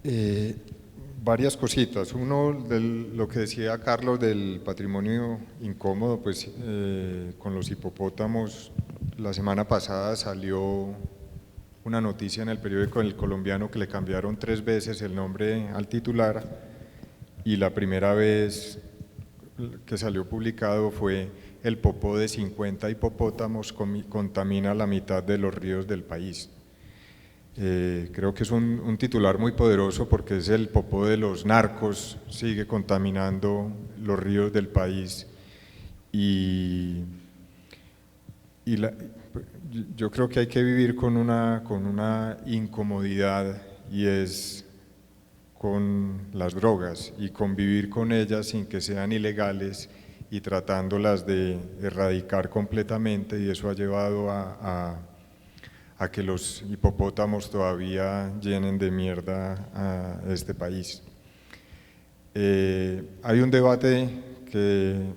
Eh, Varias cositas. Uno, lo que decía Carlos del patrimonio incómodo, pues con los hipopótamos, la semana pasada salió una noticia en el periódico El Colombiano que le cambiaron 3 veces el nombre al titular, y la primera vez que salió publicado fue: el popó de 50 hipopótamos contamina la mitad de los ríos del país. Creo que es un titular muy poderoso, porque es el popó de los narcos, sigue contaminando los ríos del país, y yo creo que hay que vivir con una incomodidad, y es con las drogas, y convivir con ellas sin que sean ilegales y tratándolas de erradicar completamente, y eso ha llevado a que los hipopótamos todavía llenen de mierda a este país. Hay un debate que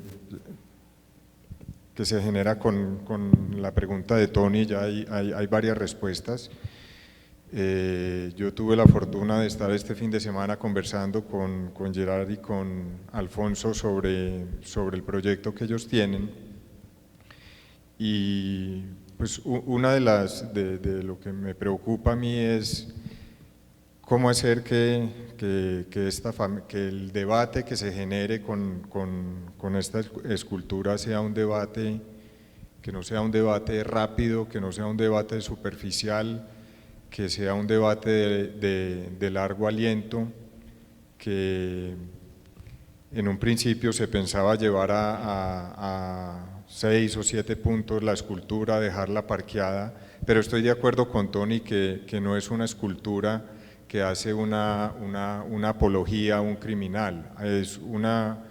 se genera con la pregunta de Tony, ya hay varias respuestas. Yo tuve la fortuna de estar este fin de semana conversando con Gerard y con Alfonso sobre el proyecto que ellos tienen, y pues una de lo que me preocupa a mí es cómo hacer que el debate que se genere con esta escultura sea un debate que no sea un debate rápido, que no sea un debate superficial, que sea un debate de largo aliento, que en un principio se pensaba llevar a 6 o 7 puntos la escultura, dejarla parqueada, pero estoy de acuerdo con Tony que no es una escultura que hace una apología a un criminal, es una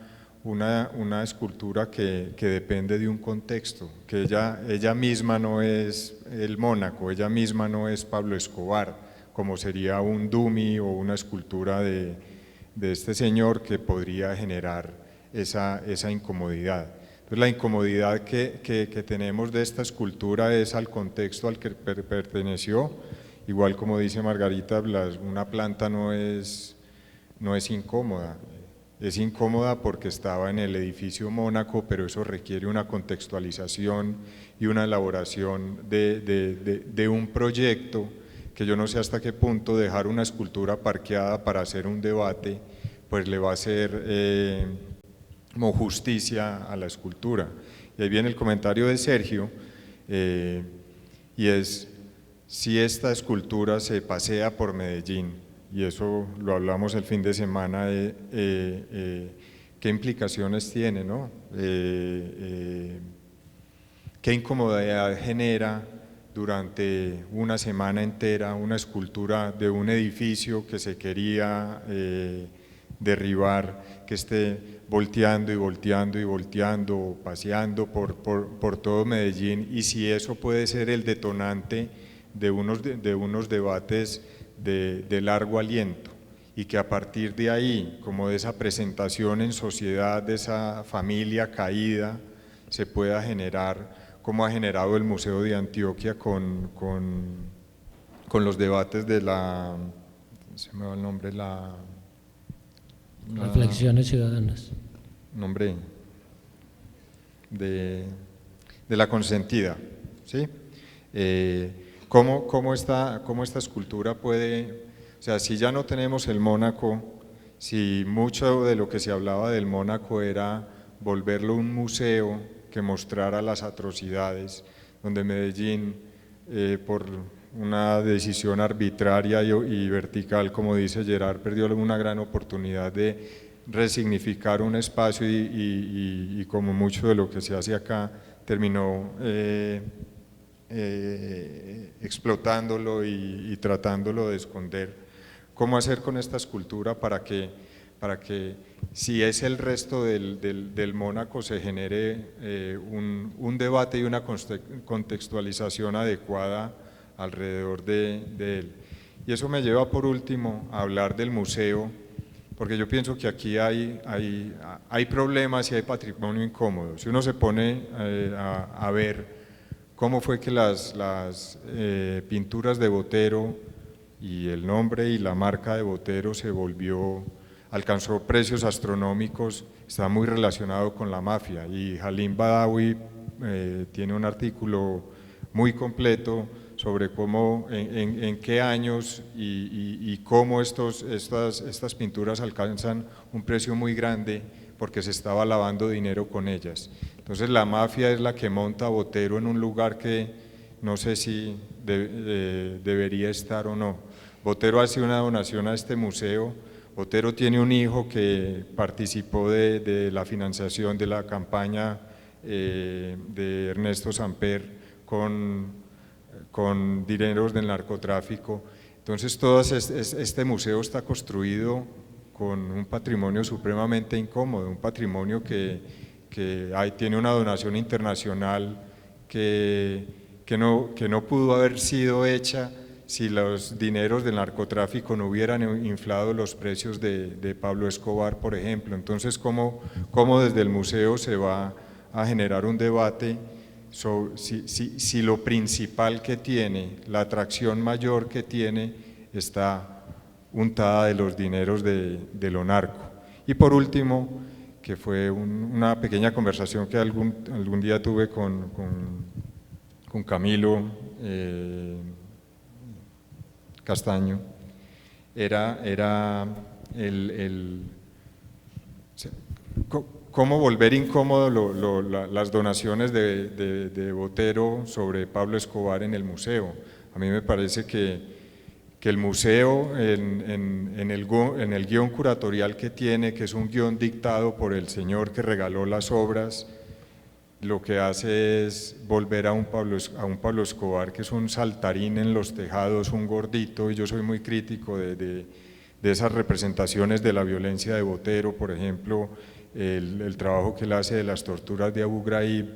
escultura que depende de un contexto, que ella misma no es el Mónaco, ella misma no es Pablo Escobar, como sería un dummy o una escultura de este señor que podría generar esa incomodidad. Entonces, la incomodidad que tenemos de esta escultura es al contexto al que perteneció. Igual, como dice Margarita, una planta no es incómoda, es incómoda porque estaba en el edificio Mónaco, pero eso requiere una contextualización y una elaboración de un proyecto, que yo no sé hasta qué punto dejar una escultura parqueada para hacer un debate pues le va a hacer como justicia a la escultura. Y ahí viene el comentario de Sergio, y es: si esta escultura se pasea por Medellín, y eso lo hablamos el fin de semana, ¿qué implicaciones tiene, no? ¿Qué incomodidad genera durante una semana entera una escultura de un edificio que se quería derribar, que esté volteando y volteando y volteando, paseando por todo Medellín? Y si eso puede ser el detonante de unos debates de largo aliento, y que a partir de ahí, como de esa presentación en sociedad de esa familia caída, se pueda generar, como ha generado el Museo de Antioquia con los debates de se me va el nombre, Reflexiones ciudadanas. Nombre de la consentida, ¿sí? ¿Cómo esta escultura puede, o sea, si ya no tenemos el Mónaco, si mucho de lo que se hablaba del Mónaco era volverlo un museo que mostrara las atrocidades, donde Medellín, por una decisión arbitraria y vertical, como dice Gerard, perdió una gran oportunidad de resignificar un espacio, y como mucho de lo que se hace acá terminó explotándolo y tratándolo de esconder. ¿Cómo hacer con esta escultura para que si es el resto del Mónaco se genere un debate y una contextualización adecuada alrededor de él? Y eso me lleva por último a hablar del museo, porque yo pienso que aquí hay problemas y hay patrimonio incómodo. Si uno se pone a ver cómo fue que las pinturas de Botero y el nombre y la marca de Botero alcanzó precios astronómicos, está muy relacionado con la mafia, y Halim Badawi tiene un artículo muy completo sobre cómo, en qué años y cómo estas pinturas alcanzan un precio muy grande porque se estaba lavando dinero con ellas. Entonces la mafia es la que monta a Botero en un lugar que no sé si debería estar o no. Botero hace una donación a este museo. Botero tiene un hijo que participó de la financiación de la campaña de Ernesto Samper con dineros del narcotráfico. Entonces este museo está construido con un patrimonio supremamente incómodo, un patrimonio que tiene una donación internacional que no pudo haber sido hecha si los dineros del narcotráfico no hubieran inflado los precios de Pablo Escobar, por ejemplo. Entonces, ¿cómo desde el museo se va a generar un debate sobre si lo principal que tiene, la atracción mayor que tiene, está untada de los dineros de lo narco? Y por último, que fue una pequeña conversación que algún día tuve con Camilo Castaño, era cómo volver incómodo las donaciones de Botero sobre Pablo Escobar en el museo. A mí me parece que el museo, en el guión curatorial que tiene, que es un guión dictado por el señor que regaló las obras, lo que hace es volver a un Pablo Escobar que es un saltarín en los tejados, un gordito, y yo soy muy crítico de esas representaciones de la violencia de Botero, por ejemplo, el trabajo que él hace de las torturas de Abu Ghraib.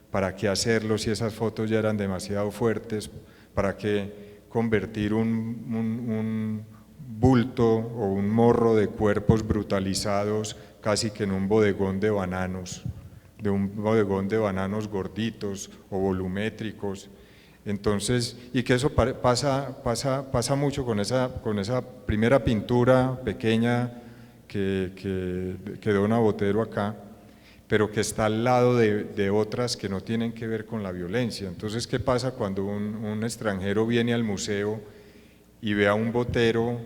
¿Para qué hacerlo si esas fotos ya eran demasiado fuertes? ¿Para qué convertir un bulto o un morro de cuerpos brutalizados casi que en un bodegón de bananos? De un bodegón de bananos gorditos o volumétricos. Entonces, y que eso pasa mucho con esa primera pintura pequeña que dona Botero acá, pero que está al lado de otras que no tienen que ver con la violencia. Entonces, ¿qué pasa cuando un extranjero viene al museo y ve a un Botero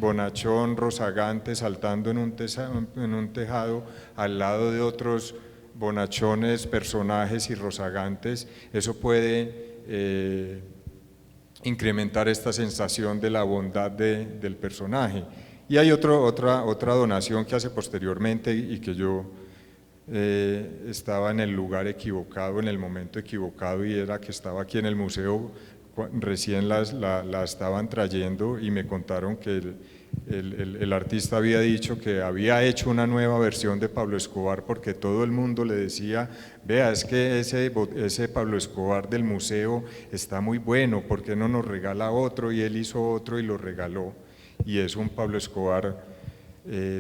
bonachón, rozagante, saltando en un tejado al lado de otros bonachones, personajes y rozagantes? Eso puede incrementar esta sensación de la bondad del personaje. Y hay otra donación que hace posteriormente y que yo estaba en el lugar equivocado, en el momento equivocado, y era que estaba aquí en el museo, recién la estaban trayendo y me contaron que el artista había dicho que había hecho una nueva versión de Pablo Escobar porque todo el mundo le decía: vea, es que ese Pablo Escobar del museo está muy bueno, ¿por qué no nos regala otro? Y él hizo otro y lo regaló, y es un Pablo Escobar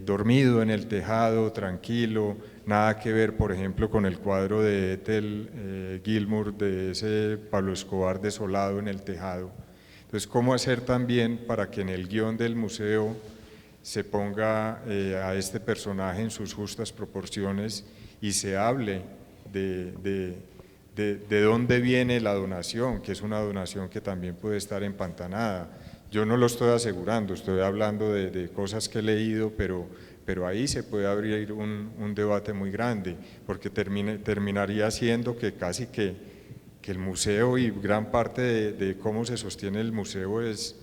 dormido en el tejado, tranquilo, nada que ver, por ejemplo, con el cuadro de Ethel Gilmour, de ese Pablo Escobar desolado en el tejado. Entonces, ¿cómo hacer también para que en el guión del museo se ponga a este personaje en sus justas proporciones y se hable de dónde viene la donación, que es una donación que también puede estar empantanada? Yo no lo estoy asegurando, estoy hablando de cosas que he leído, pero ahí se puede abrir un debate muy grande, porque terminaría siendo que casi que el museo y gran parte de cómo se sostiene el museo es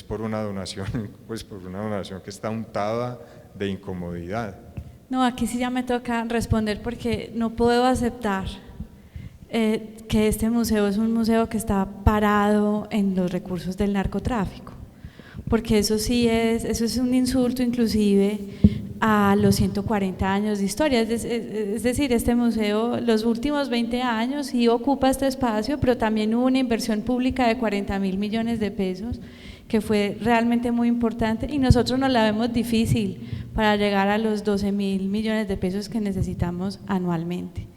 por una donación, pues por una donación que está untada de incomodidad. No, aquí sí ya me toca responder porque no puedo aceptar que este museo es un museo que está parado en los recursos del narcotráfico, porque eso es un insulto inclusive a los 140 años de historia, es decir, este museo los últimos 20 años sí ocupa este espacio, pero también hubo una inversión pública de 40.000 millones de pesos que fue realmente muy importante, y nosotros nos la vemos difícil para llegar a los 12.000 millones de pesos que necesitamos anualmente.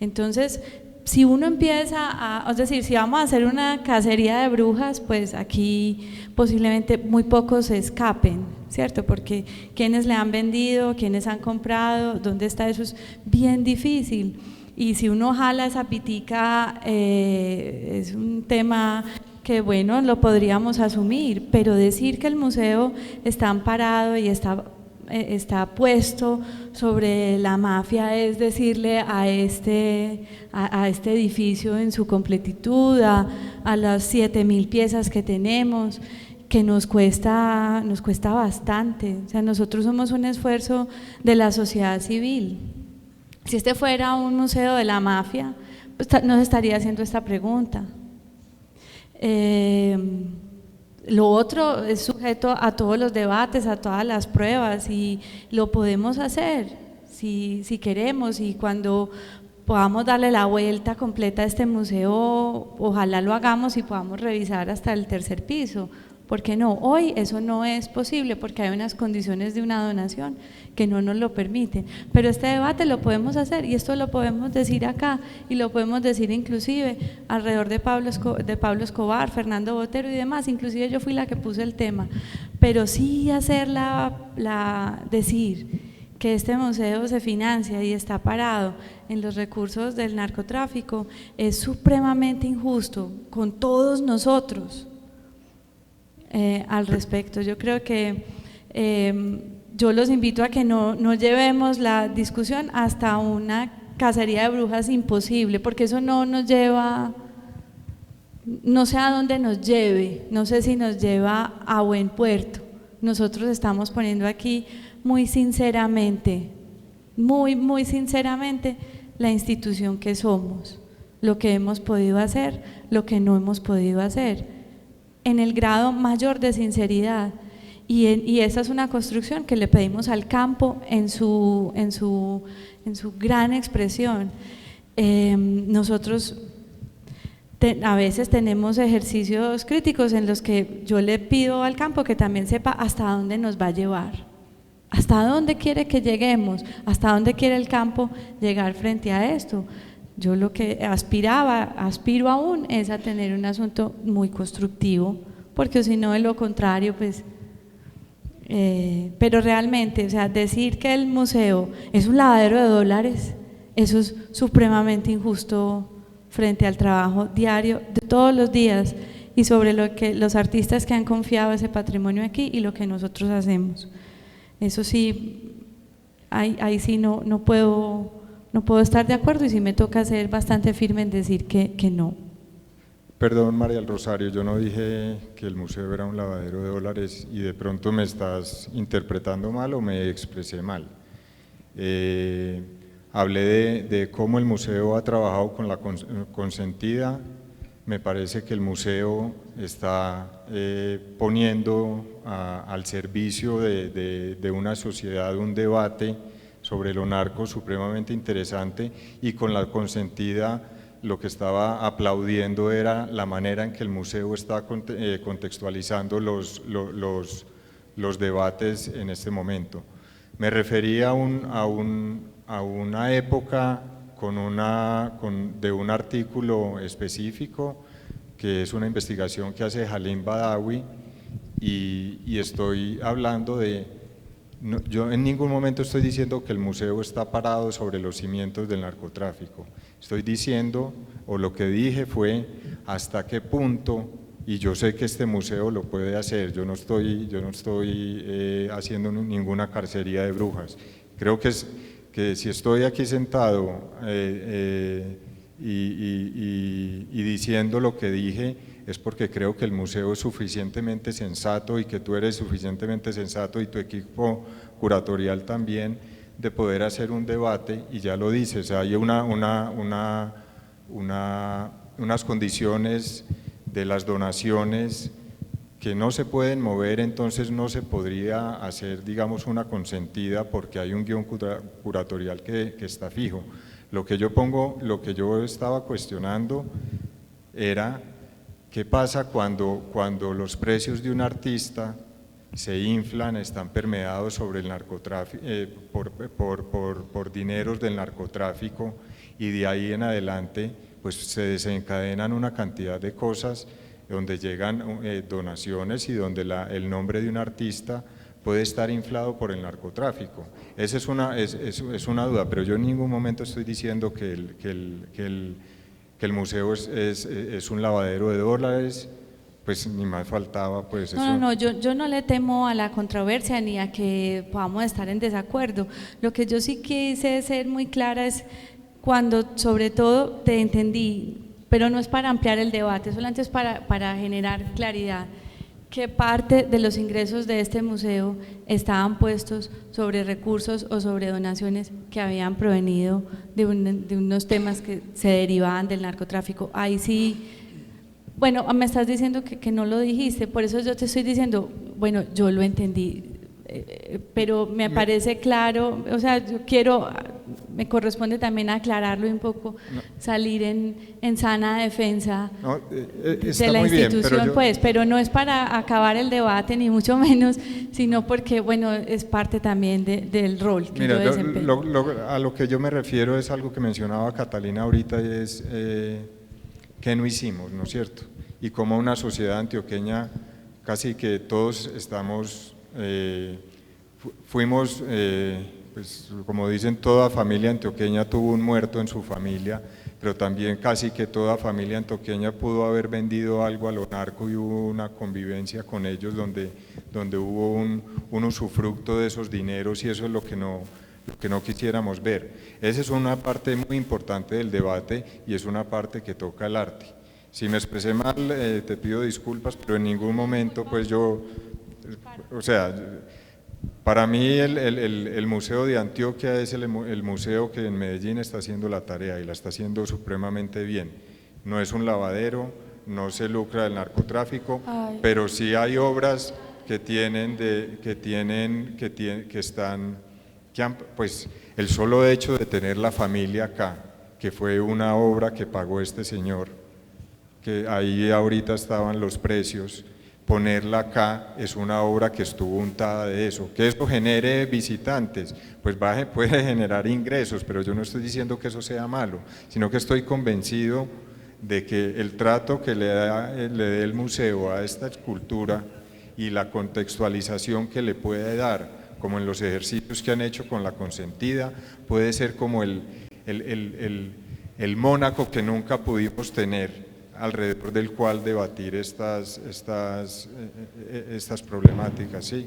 Entonces, si uno empieza es decir, si vamos a hacer una cacería de brujas, pues aquí posiblemente muy pocos se escapen, ¿cierto? Porque quienes le han vendido, quienes han comprado, ¿dónde está? Eso es bien difícil. Y si uno jala esa pitica, es un tema que, bueno, lo podríamos asumir, pero decir que el museo está amparado y está puesto sobre la mafia es decirle a este edificio en su completitud, a las 7.000 piezas que tenemos, que nos cuesta bastante. O sea, nosotros somos un esfuerzo de la sociedad civil. Si este fuera un museo de la mafia, pues nos estaría haciendo esta pregunta. Lo otro es sujeto a todos los debates, a todas las pruebas, y lo podemos hacer si queremos, y cuando podamos darle la vuelta completa a este museo, ojalá lo hagamos y podamos revisar hasta el 3er piso. ¿Por qué no? Hoy eso no es posible porque hay unas condiciones de una donación que no nos lo permiten, pero este debate lo podemos hacer, y esto lo podemos decir acá, y lo podemos decir inclusive alrededor de Pablo Escobar, Fernando Botero y demás. Inclusive yo fui la que puse el tema, pero sí hacer decir que este museo se financia y está parado en los recursos del narcotráfico es supremamente injusto con todos nosotros. Al respecto, yo creo que yo los invito a que no llevemos la discusión hasta una cacería de brujas imposible, porque eso no nos lleva, no sé a dónde nos lleve, no sé si nos lleva a buen puerto. Nosotros estamos poniendo aquí muy sinceramente, muy sinceramente, la institución que somos, lo que hemos podido hacer, lo que no hemos podido hacer, en el grado mayor de sinceridad, y esa es una construcción que le pedimos al campo en su gran expresión. Nosotros a veces tenemos ejercicios críticos en los que yo le pido al campo que también sepa hasta dónde nos va a llevar, hasta dónde quiere que lleguemos, hasta dónde quiere el campo llegar frente a esto. Yo lo que aspiro aún es a tener un asunto muy constructivo, porque si no, de lo contrario, pues, pero realmente, o sea, decir que el museo es un lavadero de dólares, eso es supremamente injusto frente al trabajo diario de todos los días y sobre lo que los artistas que han confiado ese patrimonio aquí y lo que nosotros hacemos. Eso sí, ahí sí no puedo estar de acuerdo, y sí me toca ser bastante firme en decir que no. Perdón, María del Rosario, yo no dije que el museo era un lavadero de dólares y de pronto me estás interpretando mal o me expresé mal. Hablé de cómo el museo ha trabajado con la consentida. Me parece que el museo está poniendo al servicio de una sociedad un debate sobre lo narco supremamente interesante, y con la consentida lo que estaba aplaudiendo era la manera en que el museo está contextualizando los debates en este momento. Me refería a una época de un artículo específico, que es una investigación que hace Halim Badawi, y estoy hablando yo en ningún momento estoy diciendo que el museo está parado sobre los cimientos del narcotráfico. Estoy diciendo, o lo que dije fue, hasta qué punto, y yo sé que este museo lo puede hacer, yo no estoy haciendo ninguna cacería de brujas. Creo que si estoy aquí sentado y diciendo lo que dije, es porque creo que el museo es suficientemente sensato, y que tú eres suficientemente sensato, y tu equipo curatorial también, de poder hacer un debate. Y ya lo dices, hay unas condiciones de las donaciones que no se pueden mover, entonces no se podría hacer, digamos, una consentida, porque hay un guión curatorial que está fijo. Lo que yo estaba cuestionando era ¿qué pasa cuando los precios de un artista se inflan, están permeados sobre el narcotráfico, por dineros del narcotráfico, y de ahí en adelante pues se desencadenan una cantidad de cosas donde llegan donaciones y donde el nombre de un artista puede estar inflado por el narcotráfico. Esa es una duda, pero yo en ningún momento estoy diciendo que el museo es un lavadero de dólares, pues ni más faltaba, pues eso. No, yo no le temo a la controversia ni a que podamos estar en desacuerdo. Lo que yo sí quise ser muy clara es cuando sobre todo te entendí, pero no es para ampliar el debate, solamente es para generar claridad, que parte de los ingresos de este museo estaban puestos sobre recursos o sobre donaciones que habían provenido de unos temas que se derivaban del narcotráfico. Ahí sí, bueno, me estás diciendo que no lo dijiste, por eso yo te estoy diciendo, bueno, yo lo entendí, pero me parece claro, o sea, me corresponde también aclararlo un poco, salir en sana defensa de la institución, pero no es para acabar el debate ni mucho menos, sino porque, bueno, es parte también del rol que yo desempeño. A lo que yo me refiero es algo que mencionaba Catalina ahorita, y es qué no hicimos, ¿no es cierto? Y como una sociedad antioqueña, casi que todos estamos, fuimos, pues como dicen, toda familia antioqueña tuvo un muerto en su familia, pero también casi que toda familia antioqueña pudo haber vendido algo a lo narco y hubo una convivencia con ellos donde hubo un usufructo de esos dineros, y eso es lo que no quisiéramos ver. Esa es una parte muy importante del debate y es una parte que toca el arte. Si me expresé mal, te pido disculpas, pero en ningún momento pues yo, o sea, para mí el Museo de Antioquia es el museo que en Medellín está haciendo la tarea y la está haciendo supremamente bien. No es un lavadero, no se lucra del narcotráfico, pero sí hay obras pues el solo hecho de tener la familia acá, que fue una obra que pagó este señor, que ahí ahorita estaban los precios, ponerla acá es una obra que estuvo untada de eso. Que eso genere visitantes, pues puede generar ingresos, pero yo no estoy diciendo que eso sea malo, sino que estoy convencido de que el trato que le dé el museo a esta escultura y la contextualización que le puede dar, como en los ejercicios que han hecho con la consentida, puede ser como el Mónaco que nunca pudimos tener, alrededor del cual debatir estas problemáticas, ¿sí?